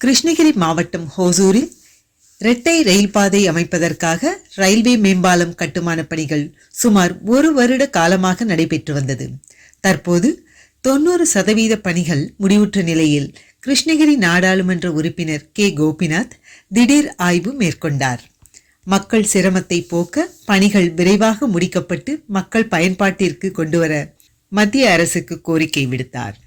கிருஷ்ணகிரி மாவட்டம் ஹோசூரில் இரட்டை ரயில் பாதை அமைப்பதற்காக ரயில்வே மேம்பாலம் கட்டுமான பணிகள் சுமார் 1 வருட காலமாக நடைபெற்று வந்தது. தற்போது 90% பணிகள் முடிவுற்ற நிலையில் கிருஷ்ணகிரி நாடாளுமன்ற உறுப்பினர் கே. கோபிநாத் திடீர் ஆய்வு மேற்கொண்டார். மக்கள் சிரமத்தை போக்க பணிகள் விரைவாக முடிக்கப்பட்டு மக்கள் பயன்பாட்டிற்கு கொண்டுவர மத்திய அரசுக்கு கோரிக்கை விடுத்தார்.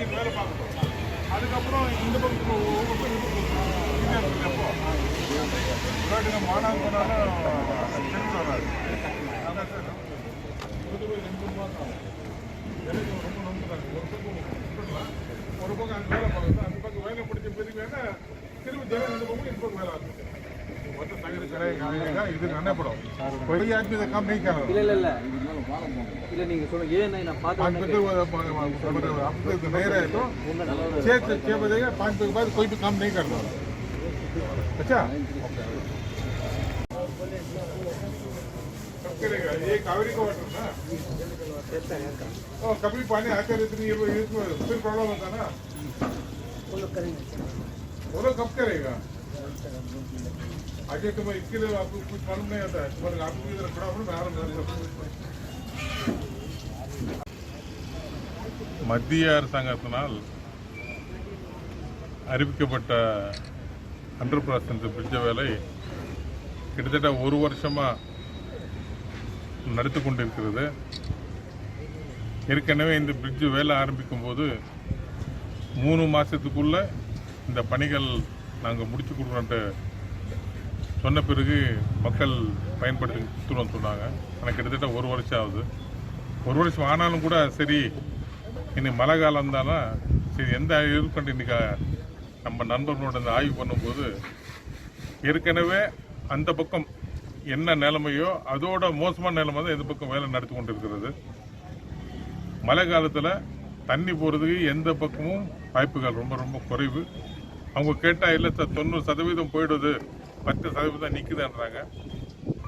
இன்ஜின் வேலை பார்க்கணும். அதுக்கப்புறம் இந்த பக்கம் எப்போ விளையாட்டுங்க மாநாடு போனாலும் திரும்ப வராது. அதான் சார் ரொம்ப மாதம் எனக்கு ரொம்ப நம்புறாங்க. ஒரு பக்கம் அங்கே வேலை பார்க்கணும், அந்த பக்கம் வேலை பிடிச்ச பிறகு வேணா திரும்ப ஜனம் இந்த பக்கம் இந்த பக்கம் வேலை ஆரம்பிச்சு மொத்தம் தகுதி கிடையாது. இது நன்னப்படும் कोई आदमी का काम नहीं कर रहा। இல்லை நீங்கள் சொல்லுங்கள் ஏன் நான் பார்த்தேன் आपको नहीं रहे तो 6 बजे 5 बजे के बाद कोई भी काम नहीं करना। अच्छा कब करेगा ये कावेरी का वाटर ना? कभी पानी आते रहते इसमें फिर प्रॉब्लम होता ना। वो लोग कब करेगा? आगे तो इसके लिए आपको कुछ मालूम नहीं आता है, पर आपको इधर खड़ा होना மத்திய அரசாங்கத்தினால் அறிவிக்கப்பட்ட 100% பிரிட்ஜ் வேலை கிட்டத்தட்ட ஒரு வருஷமாக நடத்தி கொண்டிருக்கிறது. ஏற்கனவே இந்த பிரிட்ஜ் வேலை ஆரம்பிக்கும் போது 3 மாதத்துக்குள்ள இந்த பணிகள் நாங்கள் முடிச்சு கொடுக்குறோன்ட்டு சொன்ன பிறகு மக்கள் பயன்படுத்தி கொடுத்துருவோம்னு சொன்னாங்க. ஆனால் கிட்டத்தட்ட ஒரு வருஷம் ஆகுது. ஒரு வருஷம் ஆனாலும் கூட சரி இன்னைக்கு மழை காலம் தானே சரி எந்த இருக்குன்ட்டு இன்றைக்கி நம்ம நண்பர்களோட இந்த ஆய்வு பண்ணும்போது ஏற்கனவே அந்த பக்கம் என்ன நிலைமையோ அதோட மோசமான நிலைமை தான் இந்த பக்கம் வேலை நடத்தி கொண்டு இருக்கிறது. மழை காலத்தில் தண்ணி போகிறதுக்கு எந்த பக்கமும் வாய்ப்புகள் ரொம்ப ரொம்ப குறைவு. அவங்க கேட்டால் இல்லை சார் 90% போயிடுது, 10% நிற்குதுன்றாங்க.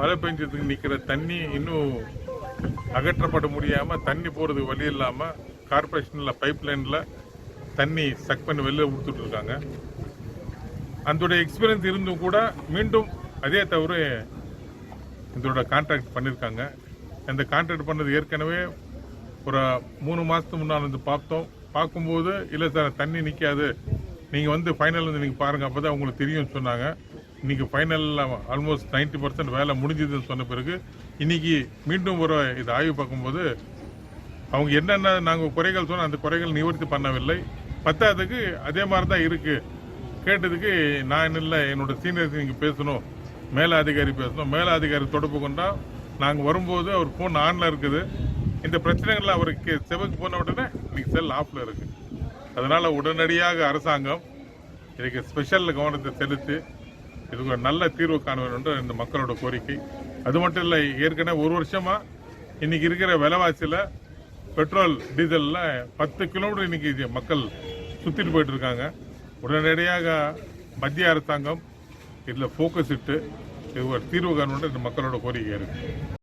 மழை பெஞ்சதுக்கு நிற்கிற தண்ணி இன்னும் அகற்றப்பட முடியாமல் தண்ணி போகிறதுக்கு வழி இல்லாமல் கார்பரேஷனில் பைப் லைனில் தண்ணி சக் பண்ணி வெளில கொடுத்துட்டு இருக்காங்க. அதோட எக்ஸ்பீரியன்ஸ் இருந்தும் கூட மீண்டும் அதே தவிர இதோட கான்ட்ராக்ட் பண்ணியிருக்காங்க. இந்த கான்ட்ராக்ட் பண்ணது ஏற்கனவே ஒரு 3 மாதத்துக்கு முன்னால் வந்து பார்க்கும்போது இல்லை சார் தண்ணி நிற்காது, நீங்கள் வந்து ஃபைனல் வந்து நீங்கள் பாருங்கள் அப்போ தான் உங்களுக்கு தெரியும்னு சொன்னாங்க. இன்றைக்கி ஃபைனலில் ஆல்மோஸ்ட் 90% வேலை முடிஞ்சதுன்னு சொன்ன பிறகு இன்றைக்கி மீண்டும் ஒரு இது ஆய்வு பார்க்கும்போது அவங்க என்னென்ன நாங்கள் குறைகள் சொன்னால் அந்த குறைகள் நிவர்த்தி பண்ணவில்லை. பத்தாவதுக்கு அதே மாதிரி தான் இருக்குது. கேட்டதுக்கு நான் இல்லை என்னோடய சீனியர்ஸ் நீங்கள் பேசணும், மேலதிகாரி பேசணும், மேலதிகாரி தொடர்பு கொண்டால் நாங்கள் வரும்போது அவர் ஃபோன் ஆனில் இருக்குது. இந்த பிரச்சனைகளில் அவருக்கு செவக்கு போன உடனே இன்றைக்கி செல் ஆஃபில் இருக்குது. அதனால் உடனடியாக அரசாங்கம் இதுக்கு ஸ்பெஷல் கவனத்தை செலுத்தி இதுக்கு ஒரு நல்ல தீர்வு காண வேண்டும் என்று இந்த மக்களோட கோரிக்கை. அது மட்டும் இல்லை, ஏற்கனவே ஒரு வருஷமாக இன்றைக்கி இருக்கிற விலைவாசியில் பெட்ரோல் டீசலில் 10 கிலோமீட்டர் இன்றைக்கி மக்கள் சுற்றிட்டு போயிட்டு இருக்காங்க. உடனடியாக மத்திய அரசாங்கம் இதில் ஃபோக்கஸ் இட்டு இது ஒரு தீர்வு காண வேண்டும் இந்த மக்களோட கோரிக்கை இருக்குது.